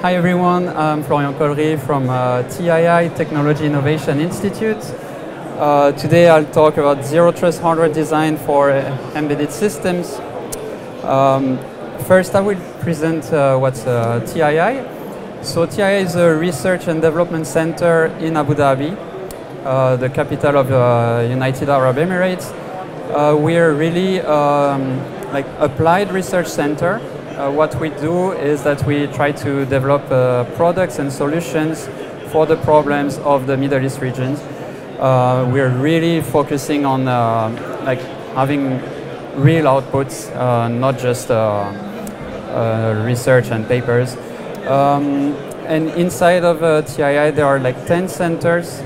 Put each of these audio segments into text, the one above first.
Hi everyone, I'm Florian Caullery from TII, Technology Innovation Institute. Today I'll talk about zero trust hardware design for embedded systems. First I will present what's TII. So TII is a research and development center in Abu Dhabi, the capital of United Arab Emirates. We're really like applied research center. What we do is that we try to develop products and solutions for the problems of the Middle East regions. We're really focusing on like having real outputs, not just research and papers. And inside of TII there are like 10 centers.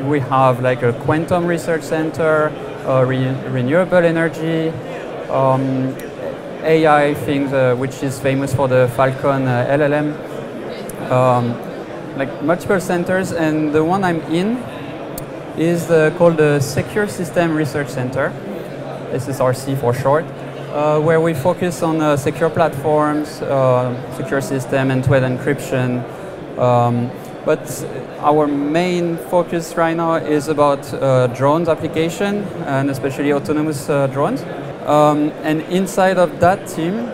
We have like a quantum research center, renewable energy, AI things, which is famous for the Falcon LLM, like multiple centers, and the one I'm in is called the Secure System Research Center, SSRC for short, where we focus on secure platforms, secure system, end-to-end encryption. But our main focus right now is about drones application, and especially autonomous drones. And inside of that team,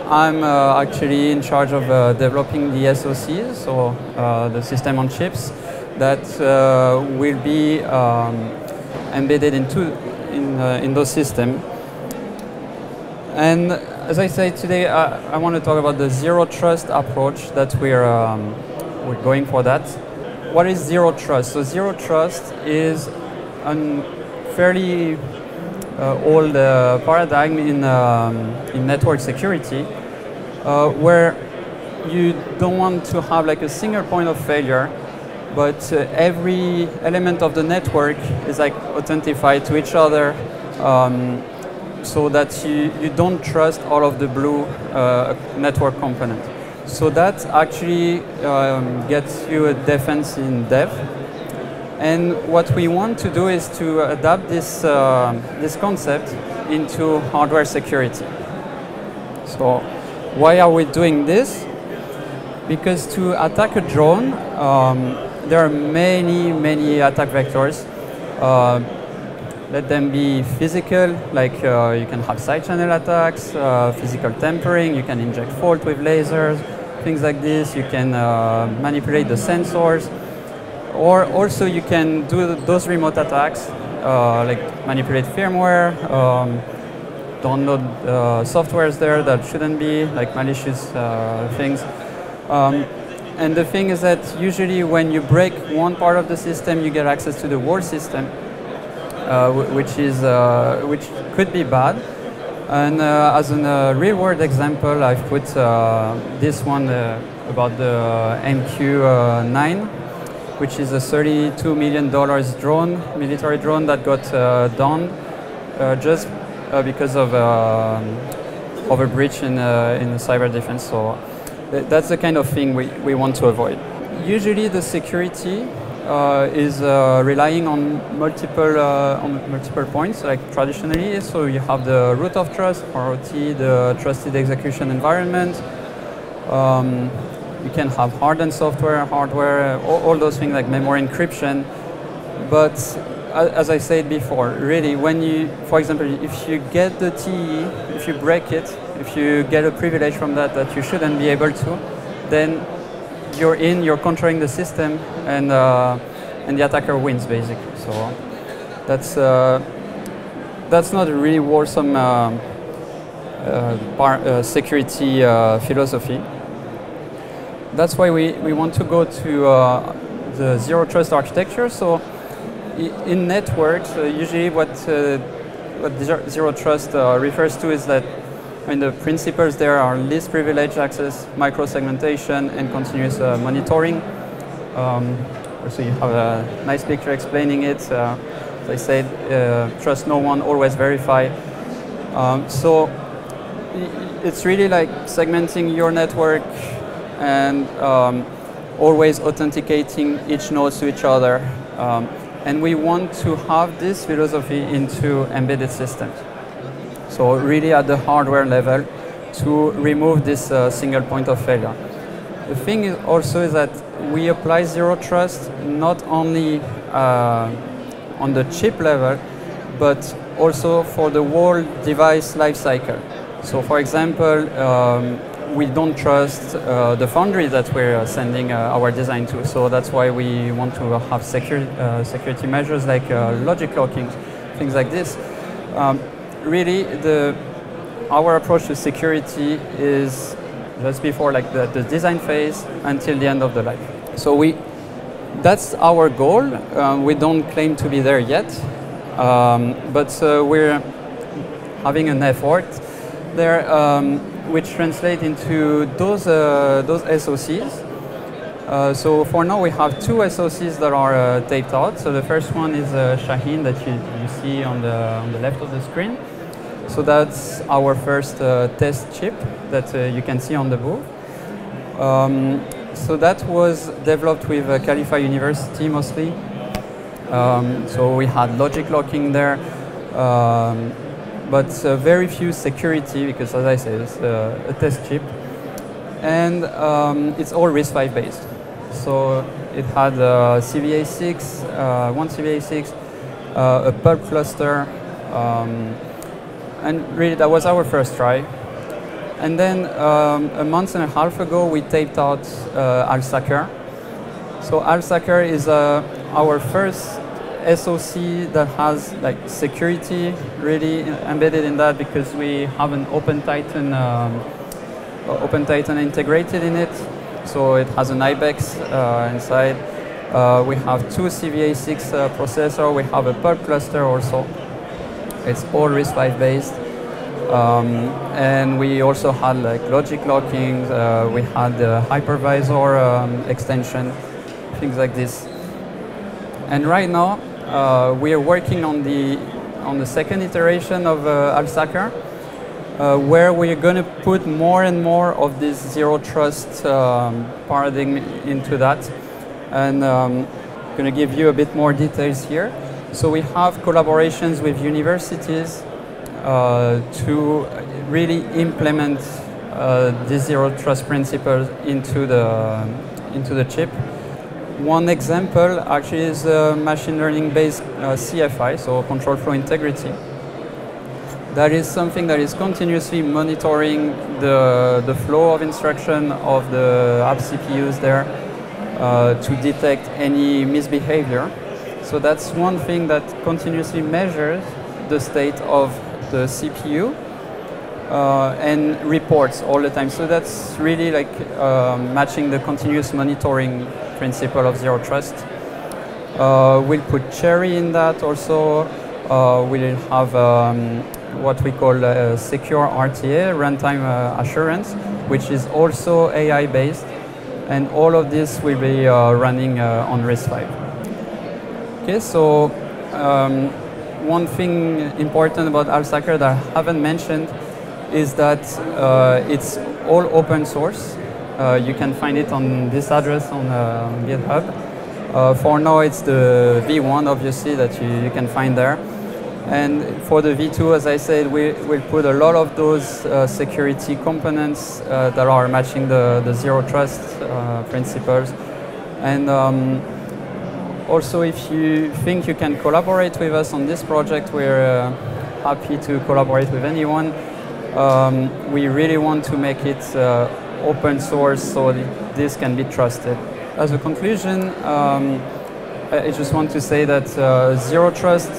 I'm actually in charge of developing the SoCs, so the system on chips, that will be embedded in those systems. And as I say today, I want to talk about the zero trust approach that we're going for that. What is zero trust? So zero trust is a fairly old paradigm in network security, where you don't want to have like a single point of failure, but every element of the network is like authenticated to each other, so that you don't trust all of the blue network components. So that actually gets you a defense in depth. And what we want to do is to adapt this, this concept into hardware security. So why are we doing this? Because to attack a drone, there are many attack vectors. Let them be physical, like you can have side channel attacks, physical tampering, you can inject fault with lasers, things like this. You can manipulate the sensors. Or also you can do those remote attacks, like manipulate firmware, download softwares there that shouldn't be, like malicious things. And the thing is that usually when you break one part of the system, you get access to the whole system, which could be bad. And as a real-world example, I've put this one about the MQ-9. Which is a $32 million drone, military drone that got downed just because of a breach in cyber defense. So that's the kind of thing we want to avoid. Usually the security is relying on multiple points, like traditionally. So you have the root of trust, ROT, the trusted execution environment. You can have hardened software, hardware, all those things like memory encryption. But as I said before, really, when you, for example, if you get the TE, if you break it, if you get a privilege from that you shouldn't be able to, then you're controlling the system, and the attacker wins basically. So that's not a really wholesome security philosophy. That's why we want to go to the zero trust architecture. So in networks, usually what zero trust refers to is that, I mean, the principles there are least privileged access, micro-segmentation, and continuous monitoring. Also you have a nice picture explaining it. As I said, trust no one, always verify. So it's really like segmenting your network and always authenticating each node to each other. And we want to have this philosophy into embedded systems. So really at the hardware level, to remove this single point of failure. The thing is also is that we apply zero trust not only on the chip level, but also for the whole device lifecycle. So, for example, we don't trust the foundry that we're sending our design to. So that's why we want to have security measures like logic locking, things like this. Really, our approach to security is just before like the design phase until the end of the life. So that's our goal. We don't claim to be there yet, but we're having an effort there, which translate into those SoCs. So for now we have two SoCs that are taped out. So the first one is Shaheen that you see on the left of the screen. So that's our first test chip that you can see on the booth. So that was developed with Caullery University mostly. So we had logic locking there, but very few security because, as I said, it's a test chip. And it's all RISC-V based. So it had CVA6, one CVA6, a pulp cluster, and really that was our first try. And then a month and a half ago we taped out AlSacker. So AlSacker is our first SoC that has like security really embedded in that because we have an OpenTitan integrated in it. So it has an IBEX inside. We have two CVA6 processor. We have a pulp cluster also. It's all RISC-V based. And we also had like logic locking. We had the hypervisor extension, things like this. And right now we are working on the second iteration of AlSacker, where we're going to put more and more of this zero trust paradigm into that. And I'm going to give you a bit more details here. So we have collaborations with universities to really implement these zero trust principles into the chip. One example actually is machine learning based CFI, so control flow integrity. That is something that is continuously monitoring the flow of instruction of the app CPUs there to detect any misbehavior. So that's one thing that continuously measures the state of the CPU and reports all the time. So that's really like matching the continuous monitoring principle of zero trust. We'll put Cherry in that also. We'll have what we call secure RTA, runtime assurance, which is also AI based. And all of this will be running on RISC-V. Okay, so one thing important about AlSacker that I haven't mentioned is that it's all open source. You can find it on this address on GitHub. For now, it's the V1, obviously, that you can find there. And for the V2, as I said, we'll put a lot of those security components that are matching the zero trust principles. And also, if you think you can collaborate with us on this project, we're happy to collaborate with anyone. We really want to make it open source so this can be trusted. As a conclusion, I just want to say that zero trust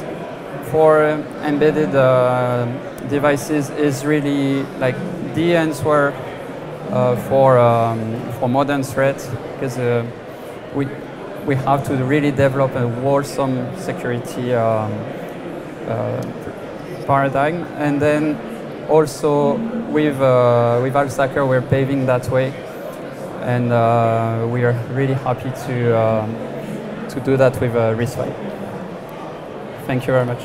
for embedded devices is really like the answer for modern threats, because we have to really develop a wholesome security paradigm, and then also with AlSacker we're paving that way, and we are really happy to do that with RISC-V. Thank you very much.